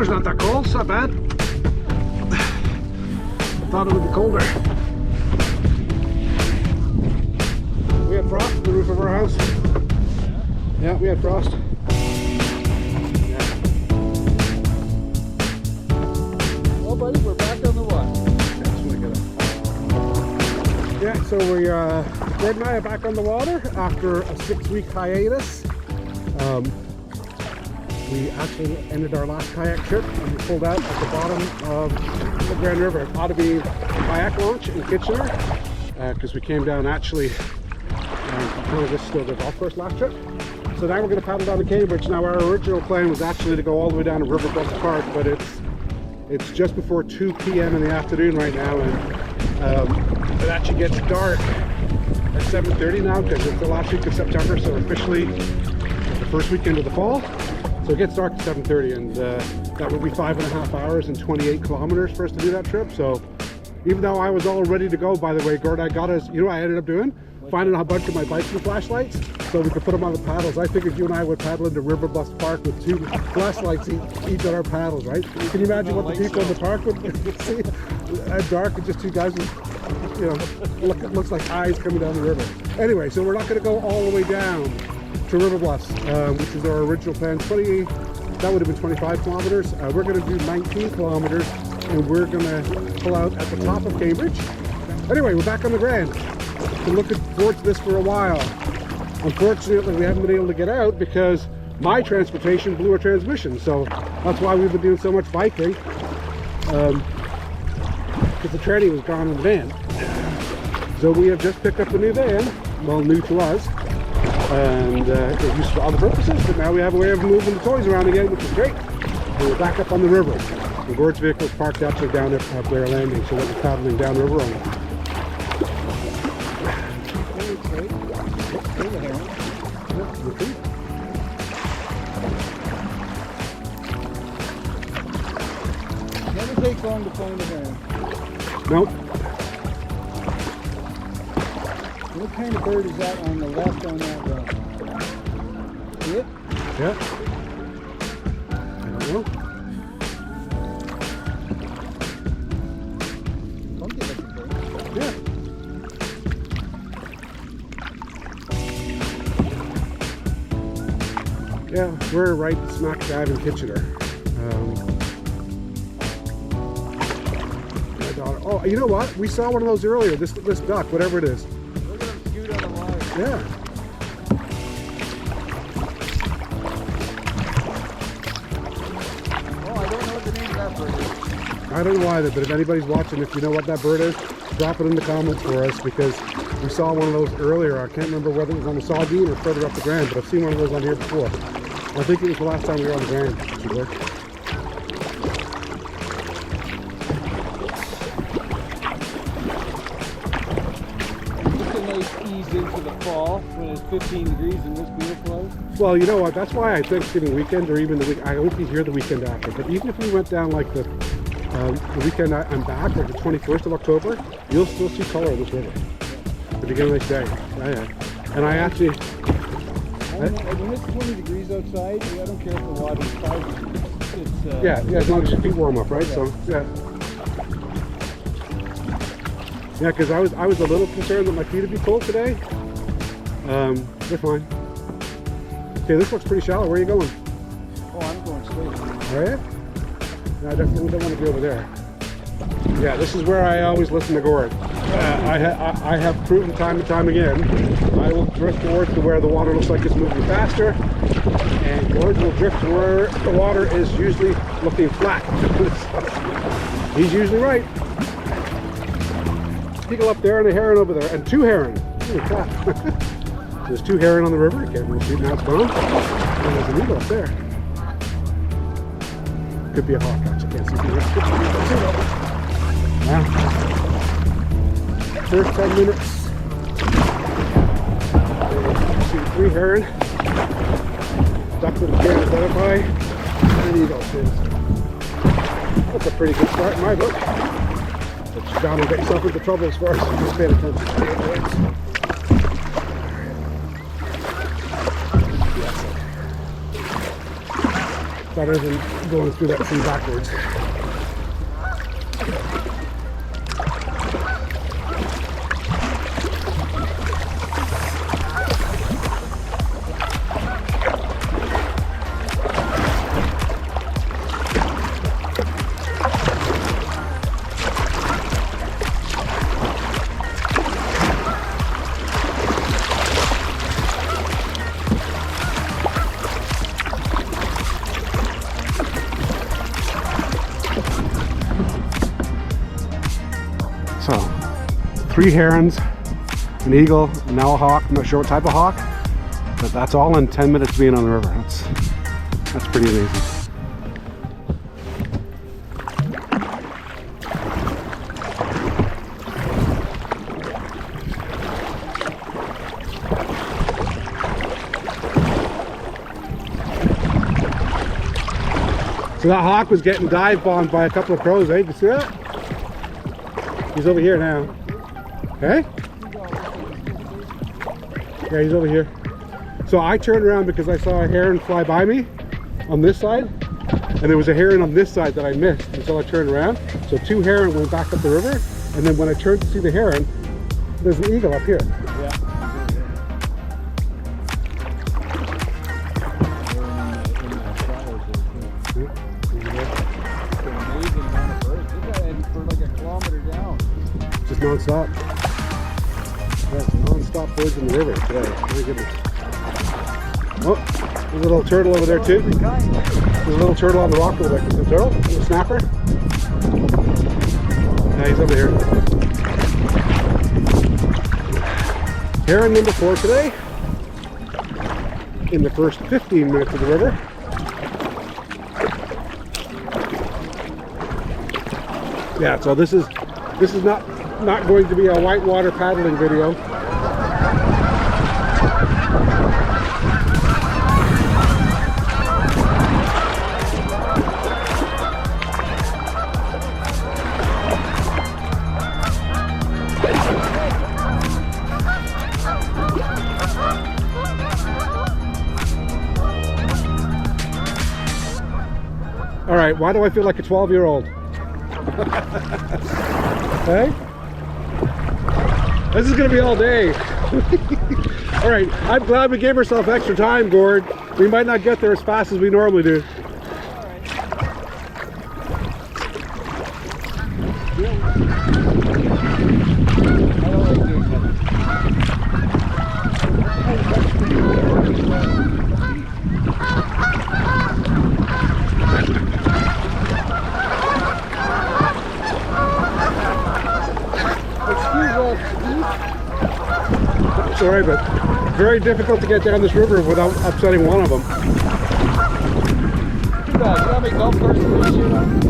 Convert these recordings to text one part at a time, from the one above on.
River's not that cold, it's not bad. I thought it would be colder. We had frost on the roof of our house. Yeah, we had frost. Well, buddy, we're back on the water. Yeah, so Gord and I are back on the water after a 6-week hiatus. We actually ended our last kayak trip and we pulled out at the bottom of the Grand River at Otterbein Kayak Launch in Kitchener because we came down actually kind of just to the golf course last trip. So now we're going to paddle down to Cambridge. Now our original plan was actually to go all the way down to Riverbus Park, but it's just before 2 p.m. in the afternoon right now, and it actually gets dark at 7:30 now because it's the last week of September, so officially the first weekend of the fall. So it gets dark at 7:30, and that would be 5.5 hours and 28 kilometers for us to do that trip. So even though I was all ready to go, by the way, Gord, I got us, you know what I ended up doing? Finding a bunch of my biking flashlights so we could put them on the paddles. I figured you and I would paddle into Riverbus Park with 2 flashlights each on our paddles, right? Can you imagine what the people in the park would see? At dark, and just 2 guys with, you know, looks like eyes coming down the river. Anyway, so we're not going to go all the way down to Riverbus, which is our original plan. That would have been 25 kilometers. We're going to do 19 kilometers, and we're going to pull out at the top of Cambridge. Anyway, we're back on the Grand. Been looking forward to this for a while. Unfortunately, we haven't been able to get out because my transportation blew a transmission, so that's why we've been doing so much biking, because the tranny was gone in the van. So we have just picked up a new van, well, new to us, and it's used for other purposes, but now we have a way of moving the toys around again, which is great. And we're back up on the river. The Gord's vehicle is parked actually down at Blair Landing, so we're paddling down river on it. Never takes long to find a heron. Nope. What kind of bird is that on the left on that road? See it? Yeah. I don't know. Funky looking bird. Yeah. Yeah, we're right smack dab in Kitchener. My daughter. Oh, you know what? We saw one of those earlier. This duck, whatever it is. Look at him scoot on the line. Yeah. Oh, I don't know what the name of that bird is. I don't know either, but if anybody's watching, if you know what that bird is, drop it in the comments for us, because we saw one of those earlier. I can't remember whether it was on the Saugeen or further up the Grand, but I've seen one of those on here before. I think it was the last time we were on the Grand. It's a nice ease into the fall when it's 15 degrees and this beautiful out. Well, you know what? That's why I Thanksgiving weekend, or even the week, I won't be here the weekend after. But even if we went down like the weekend I'm back, like the 21st of October, you'll still see color in this river. The beginning of this day. Yeah. And I actually. When it's 20 degrees outside, I don't care if the water's 5 degrees. It's, Yeah, as long as your feet warm up, right? So, yeah. Yeah, because I was a little concerned that my feet would be cold today. They're fine. Okay, this looks pretty shallow. Where are you going? Oh, I'm going straight. Are you? No, I definitely don't want to be over there. Yeah, this is where I always listen to Gord. I have proven time and time again, I will drift towards to where the water looks like it's moving faster, and Gord will drift to where the water is usually looking flat. He's usually right. Eagle up there and a heron over there, and 2 heron. Holy crap. There's 2 heron on the river. You can't really see, now it's gone. And there's an eagle up there. Could be a hawk, actually. Can't see. Wow. First 10 minutes. See 3 heron. Duck that we can't identify. And eagle. That's a pretty good start in my book. But you're bound to get yourself into trouble as far as just paying attention to the birds. better than going through that tree backwards. So, 3 herons, an eagle, and now a hawk. I'm not sure what type of hawk, but that's all in 10 minutes being on the river. That's pretty amazing. So that hawk was getting dive bombed by a couple of crows, eh? Did you see that? He's over here now. Hey? Yeah, he's over here. So I turned around because I saw a heron fly by me on this side, and there was a heron on this side that I missed, and so I turned around. So 2 heron went back up the river, and then when I turned to see the heron, there's an eagle up here. Yeah. Just non-stop. Yes, non-stop birds in the river today. My goodness. Oh, there's a little turtle over there too. There's a little turtle on the rock over there. Is it a turtle? A little snapper? Yeah, he's over here. Heron number 4 today. In the first 15 minutes of the river. Yeah, so this is not going to be a whitewater paddling video. All right, why do I feel like a 12-year-old? Hey? This is gonna be all day. All right, I'm glad we gave ourselves extra time, Gord. We might not get there as fast as we normally do. Sorry, but very difficult to get down this river without upsetting one of them. You know how many golf carts you shoot on?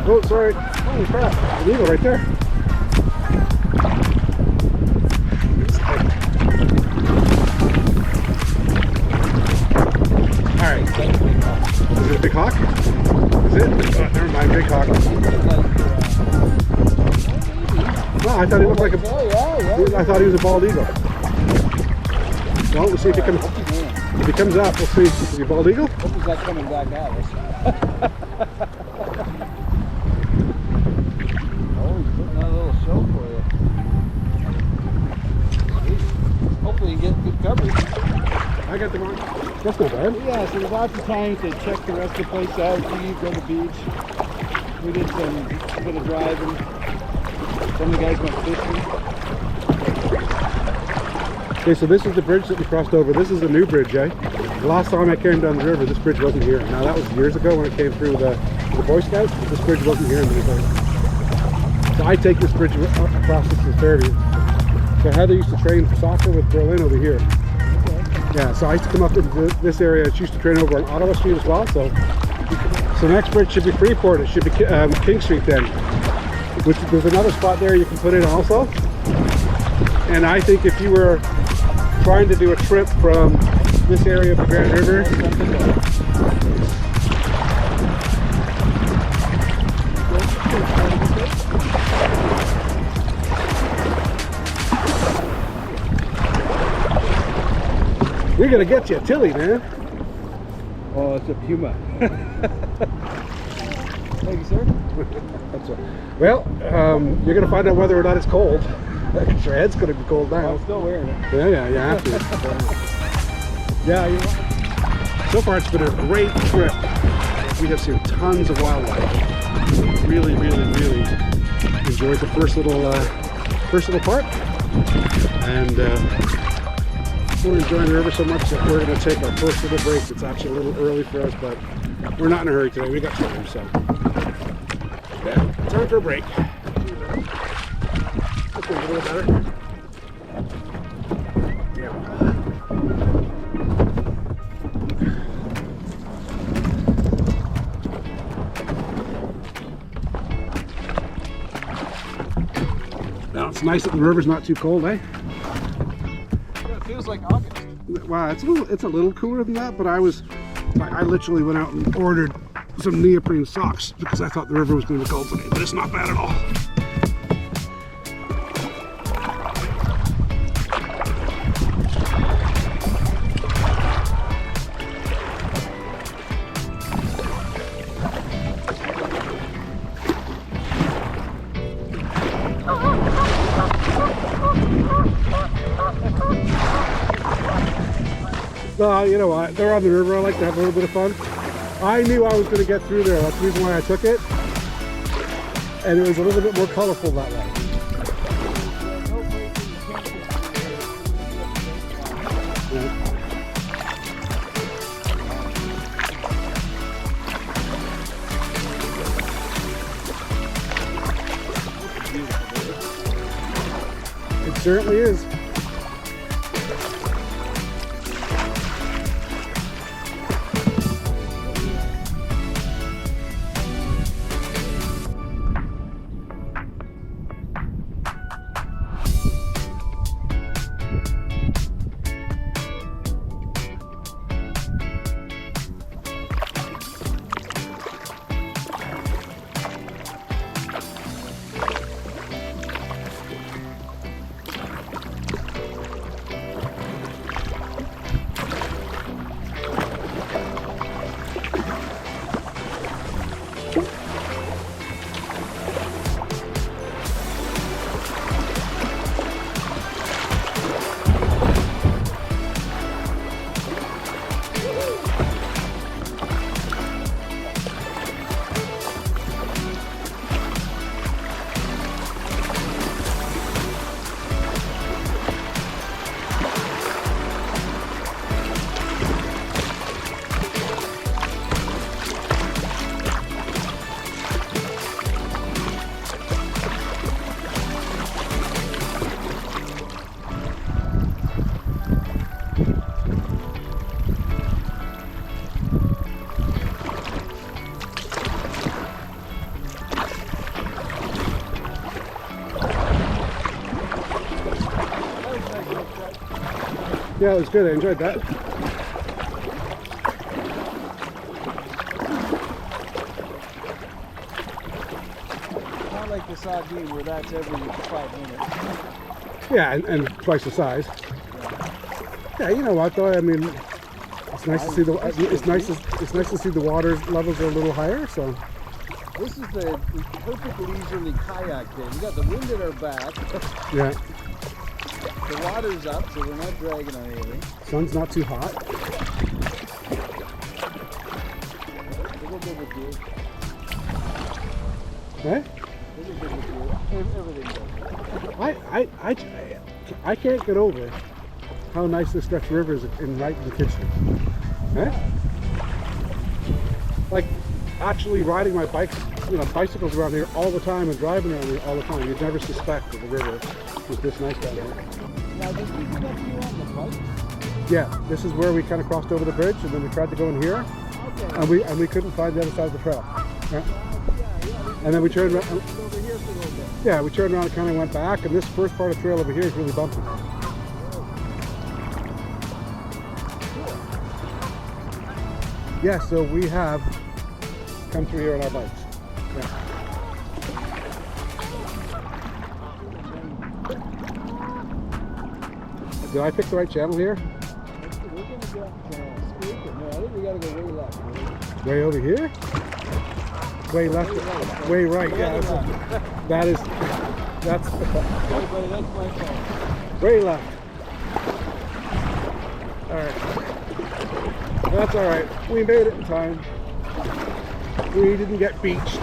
Oh, sorry. Holy crap. An eagle right there. Alright. Is it a big hawk? Is it? Oh, never mind, big hawk. No, I thought he looked like a... Yeah. I thought he was a bald eagle. Well, we'll see if he comes... If he comes up, we'll see. Is he a bald eagle? Hope he's not coming back at us. Oh, he's putting on a little show for you. Hopefully you get good coverage. I got the one. That's not bad. Yeah, so there's lots of times to check the rest of the place out, leave, go to the beach. We did a bit of driving. Some of the guys went fishing. Okay, so this is the bridge that we crossed over. This is a new bridge, eh? The last time I came down the river, this bridge wasn't here. Now that was years ago when I came through the Boy Scouts, but this bridge wasn't here in the place. So I take this bridge across this to Fairview. So Heather used to train for soccer with Berlin over here. Okay. Yeah, so I used to come up into this area. She used to train over on Ottawa Street as well. So the next bridge should be Freeport. It should be King Street then. Which there's another spot there you can put in also. And I think if you were trying to do a trip from this area of the Grand River You're gonna get you a Tilly, man. Oh, it's a Puma. Thank you, sir. That's right. Well, you're gonna find out whether or not it's cold. Because your head's gonna be cold now. I'm still wearing it. Yeah, you have to. Yeah, you're right. So far, it's been a great trip. We have seen tons of wildlife. Really, really, really enjoyed the first little part, and we're enjoying the river so much that we're going to take our first little break. It's actually a little early for us, but we're not in a hurry today. We got time, so yeah, time for a break. That's a little better. Yeah. Now it's nice that the river's not too cold, eh? Yeah, it feels like August. Wow, it's a little cooler than that, but I literally went out and ordered some neoprene socks because I thought the river was going to be cold today, but it's not bad at all. You know what? They're on the river. I like to have a little bit of fun. I knew I was going to get through there. That's the reason why I took it. And it was a little bit more colorful that way. Yeah. It certainly is. Yeah, it was good. I enjoyed that. Not like the sardine where that's every 5 minutes. Yeah, and twice the size. Yeah, you know what though? I mean, it's nice to see the it's nice to see the water levels are a little higher. So this is the perfect leisurely kayak day. We got the wind at our back. yeah, The water's up, so we're not dragging on anything. sun's not too hot. Little bit of dew. Right? Little bit of dew. Everything goes. I can't get over how nice this stretch of river is right in the kitchen. Right? Like actually riding my bikes, bicycles around here all the time and driving around here all the time. You'd never suspect that the river was this nice down here. Now, did we get up here on the bike? Yeah, this is where we kind of crossed over the bridge, and then we tried to go in here, Okay. and we couldn't find the other side of the trail. Yeah. Yeah. And then we turned around. Over here for a little bit. Yeah, we turned around and kind of went back, and this first part of the trail over here is really bumpy. Yeah, so we have come through here on our bikes. Yeah. Did I pick the right channel here? No, I think we gotta go way left. Right? Way over here? Way left, way right. Yeah, that's Hey, buddy, that's my fault. way left. All right. That's all right. We made it in time. We didn't get beached.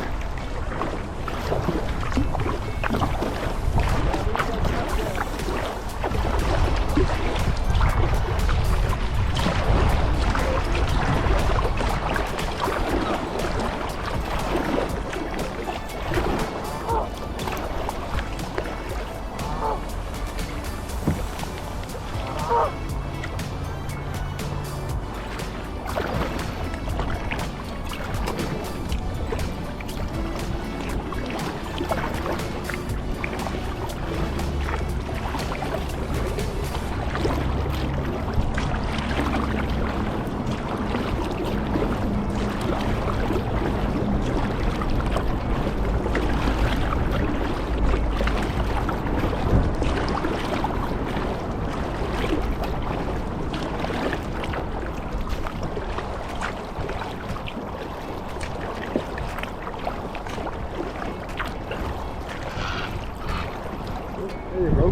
There you go.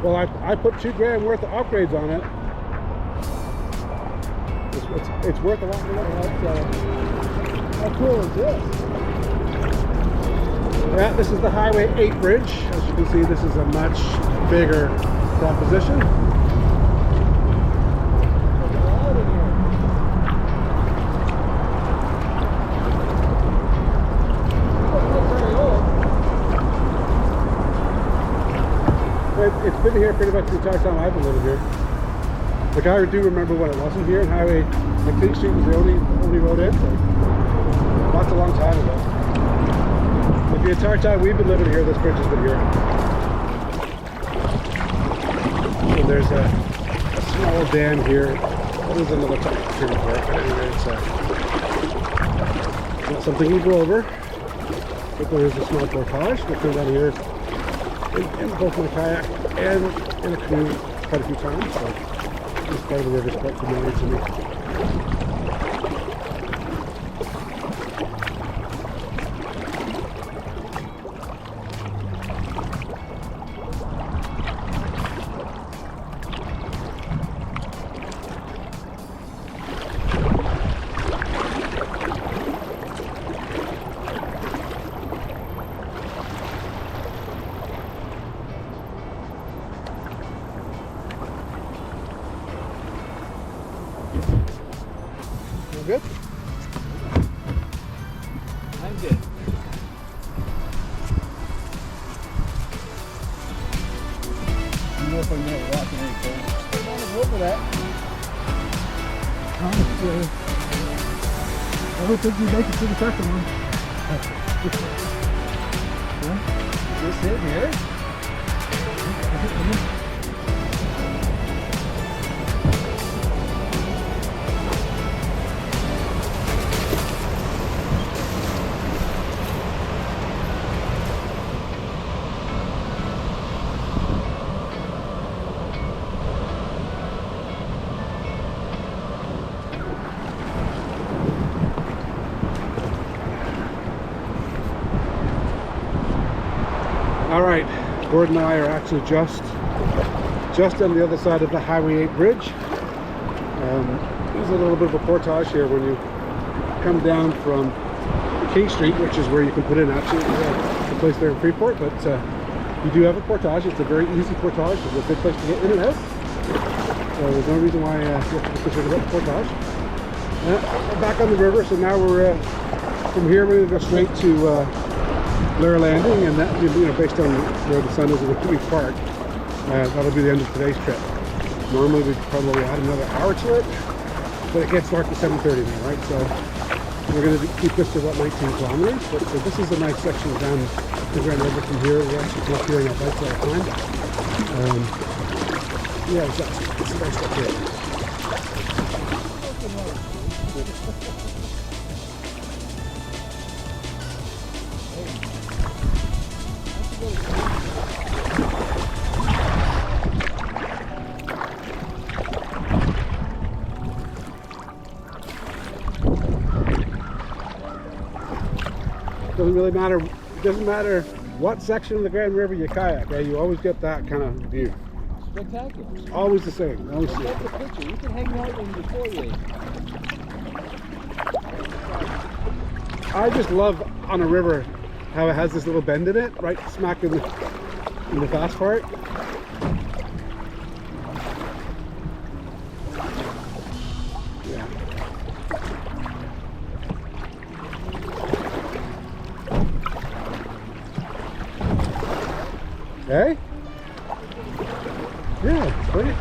Well, I put $2,000 worth of upgrades on it. It's worth a lot more. How cool is this? Yeah, this is the Highway 8 bridge. As you can see, this is a much bigger proposition. It's been here pretty much the entire time I've been living here. Like, I do remember when it wasn't here, and King Street was the only road in. That's a long time ago. But the entire time we've been living here, this bridge has been here. So there's a small dam here. There's another turning for it, but anyway, it's not something you go over. But there is a small portage that comes out here in both my kayak and in a canoe quite a few times. So this part of the river is quite familiar to me. Good? I'm good. I don't know if I'm never walking any further. I want to go over that. Honestly, I don't think we make it to the second one. Is this it here? All right, Gordon and I are actually just on the other side of the Highway 8 bridge. There's a little bit of a portage here when you come down from King Street, which is where you can put in actually the place there in Freeport, but you do have a portage. It's a very easy portage. It's a good place to get in and out. So there's no reason why you have to be concerned about the portage. We're back on the river, so now we're from here we're going to go straight to Blair Landing, and that, based on where the sun is in a week park, that'll be the end of today's trip. Normally we'd probably add another hour to it, but it gets dark at 7:30 now, right? So we're going to keep this to about 19 kilometers, but this is a nice section down the Grand River from here. We're actually not hearing our bikes all the time. Yeah, exactly. It's a nice stuff here. Doesn't really matter. It doesn't matter what section of the Grand River you kayak. You always get that kind of view. Spectacular. Always the same. Always the Take same. a picture. You can hang out in the foyer. I just love on a river how it has this little bend in it, right smack in the fast part. Yeah. Hey? Yeah, sweet.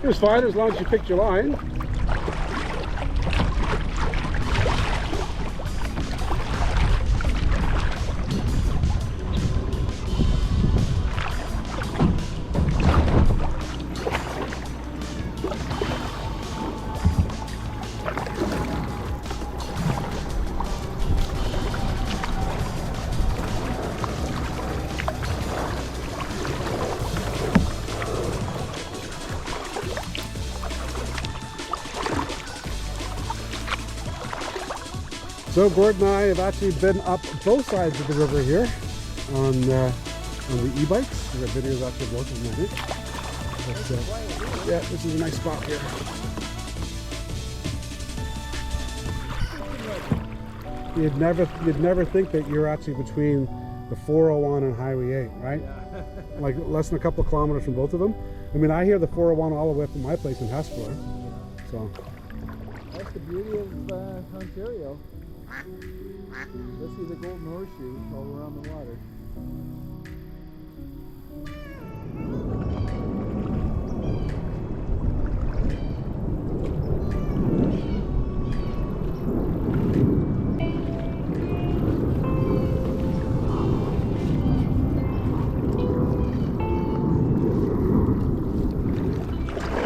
It was fine as long as you picked your line. So Gordon and I have actually been up both sides of the river here on the e-bikes. We've got videos actually of both of them, I think. But, yeah, this is a nice spot here. You'd never think that you're actually between the 401 and Highway 8, right? Yeah. Like less than a couple of kilometers from both of them. I mean, I hear the 401 all the way up to my place in Hespeler. So That's the beauty of Ontario. Let's see the Golden Horseshoe all around the water.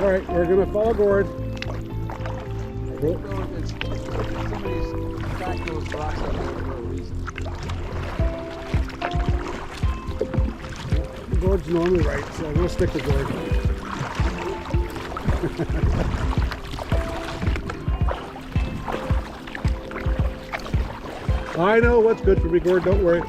all right, we're gonna follow Gord. Somebody's stacked those rocks up there for a reason. Gord's normally right, so I'm gonna stick to Gord. I know what's good for me, Gord, don't worry.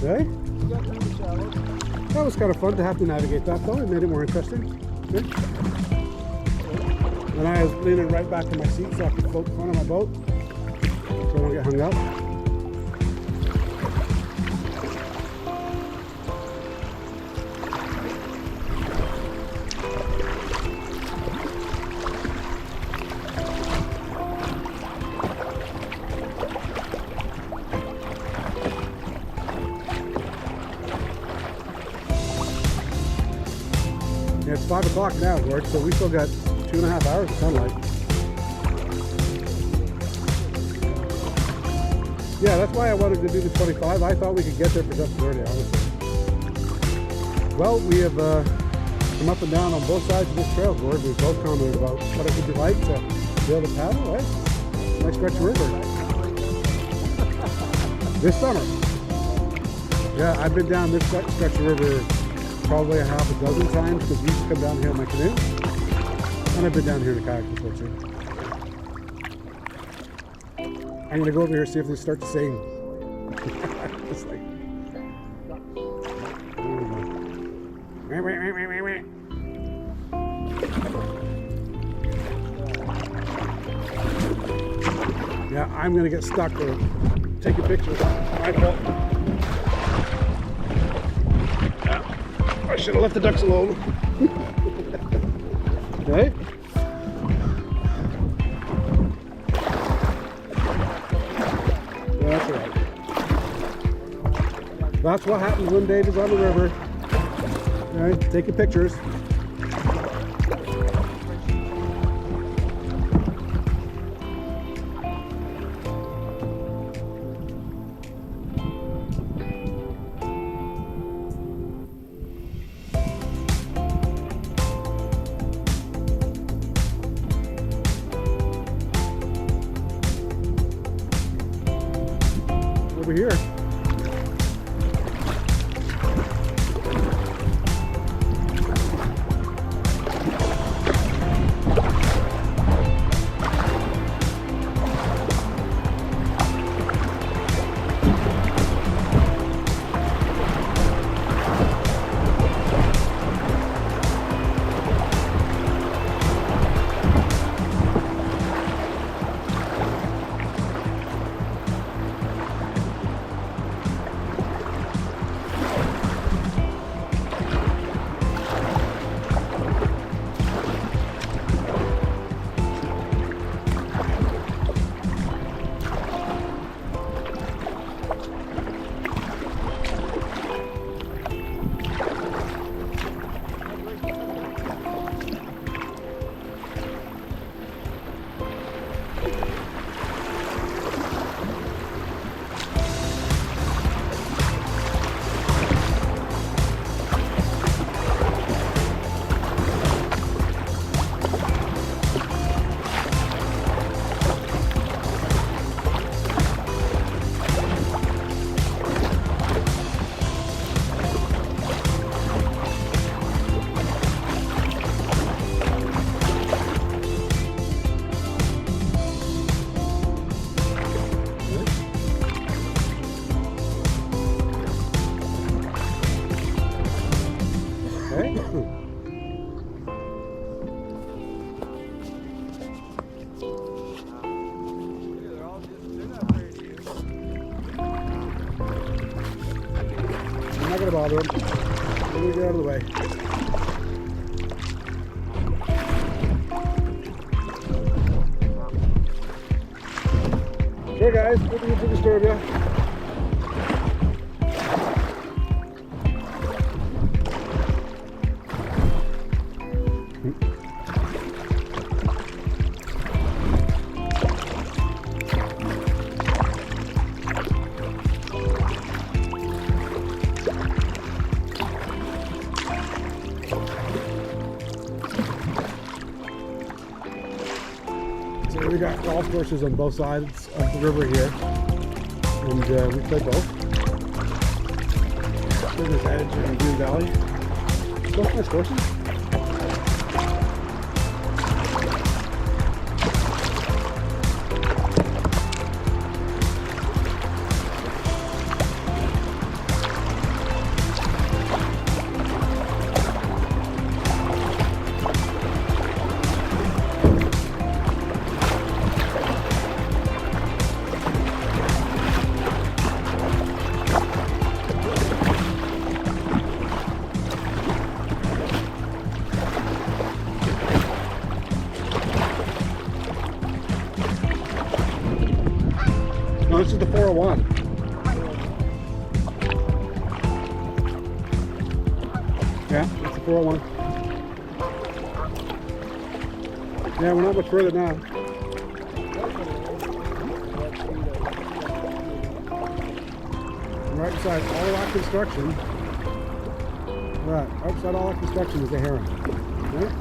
Okay. That was kind of fun to have to navigate that though. It made it more interesting. Good. And I was leaning right back in my seat so I could float the front of my boat so I don't get hung up. Yeah, it's 5 o'clock now, George, so we still got 2.5 hours of sunlight. Yeah, that's why I wanted to do the 25. I thought we could get there for just 30, honestly. Well, we have come up and down on both sides of this trail, Gord. We've both commented about what it would be like to be able to paddle, right? Nice stretch of river. This summer. Yeah, I've been down this stretch of river probably a half a dozen times because we used to come down here in my canoe. And I've been down here in a kayak before too. I'm going to go over here and see if they start to sing. It's like... Yeah, I'm going to get stuck with taking pictures. My fault. I should have left the ducks alone. Okay. That's right. That's what happens when Dave is on the river. All right, taking pictures. Over here. I'm not gonna bother him. Let me get out of the way. Sure guys, didn't mean to disturb you. So we got golf courses on both sides of the river here, and we play both. Business Edge and Green Valley. Both nice courses. No, this is the 401. Yeah, it's the 401. Yeah, we're not much further now. Right beside all of that construction. Right, outside all that construction is a heron. Right?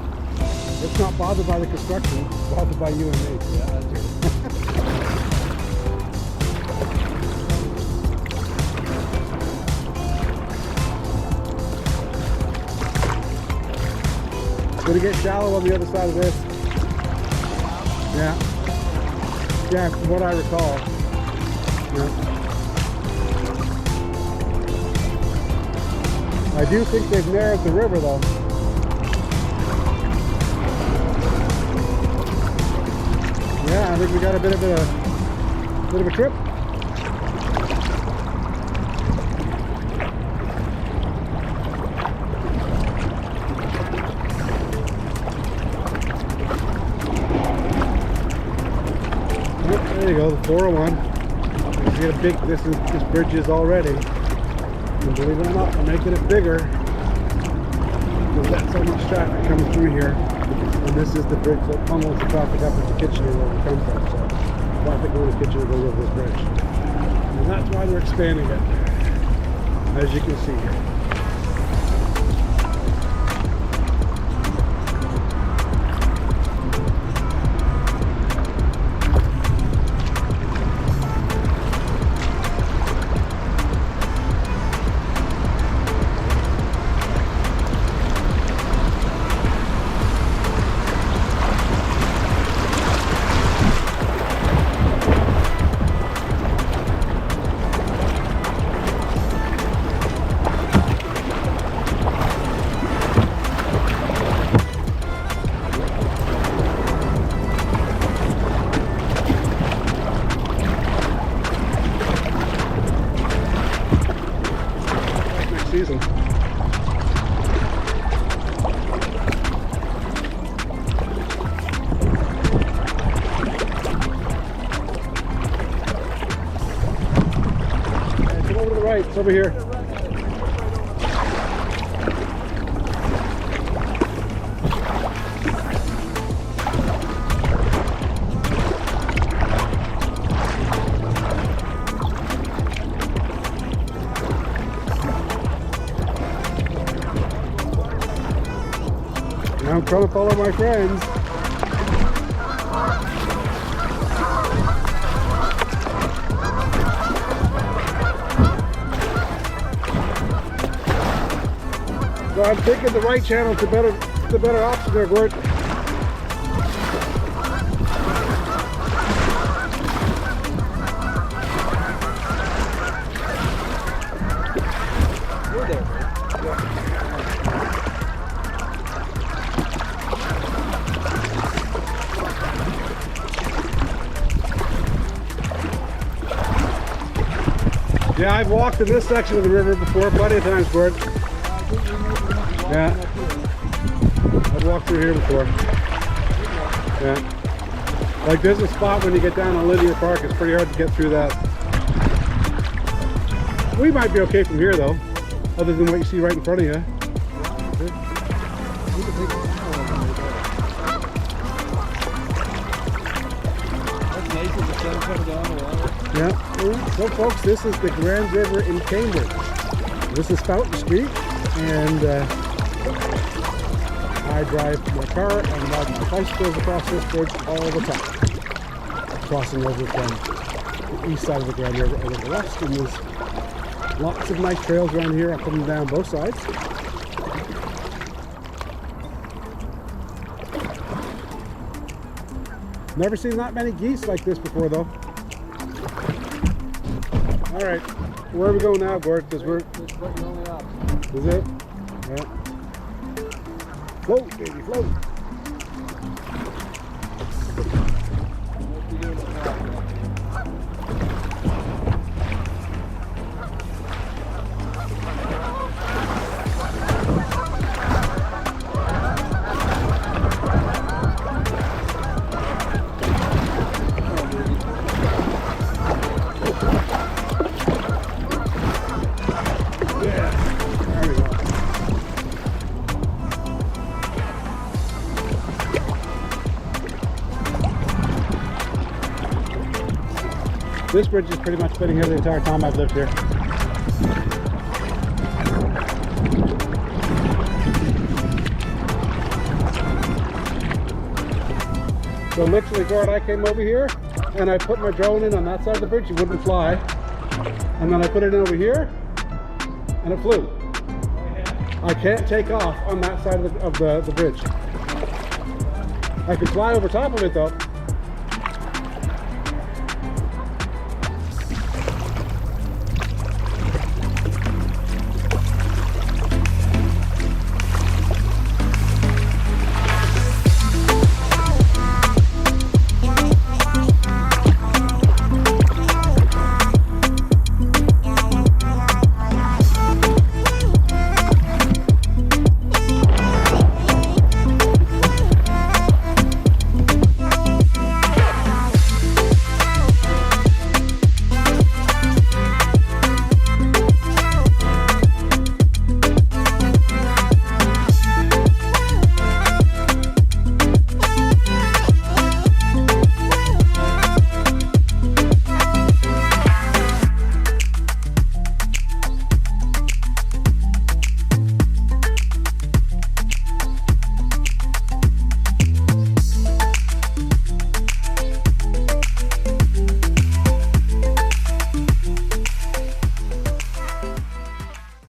It's not bothered by the construction, it's bothered by you and me. Yeah, that's true. Gonna get shallow on the other side of this. Yeah. Yeah, from what I recall. Yeah. I do think they've narrowed the river though. Yeah, I think we got a bit of a trip. There you go, the 401. You see how big this bridge is already. And believe it or not, we're making it bigger. We've got so much traffic coming through here. And this is the bridge that funnels the traffic up into Kitchener where we come from. So traffic going to Kitchener goes over this bridge. And that's why we're expanding it, as you can see here. Season. Come over to the right, it's over here. I'm trying to follow my friends. So I'm thinking the right channel is the better option there, Gord. You're there, right? Yeah. Yeah, I've walked in this section of the river before, plenty of times, Gord. Yeah, I've walked through here before. Yeah, like there's a spot when you get down on Linear Park, it's pretty hard to get through that. We might be okay from here though, other than what you see right in front of you. That's nice with the sun coming down the water. Yeah, so folks, this is the Grand River in Cambridge. This is Fountain Street, and I drive my car and ride my bicycles across this bridge all the time. Crossing over from the east side of the Grand River over the west, and there's lots of nice trails around here up and down both sides. Never seen that many geese like this before though. All right, where are we going now, Gord? Because we're... It's what your only option. Is it? Yeah. Float, baby, float. What you doing with that? This bridge has pretty much been here the entire time I've lived here. So literally, Gord, I came over here and I put my drone in on that side of the bridge, it wouldn't fly. And then I put it in over here and it flew. I can't take off on that side of the bridge. I can fly over top of it though.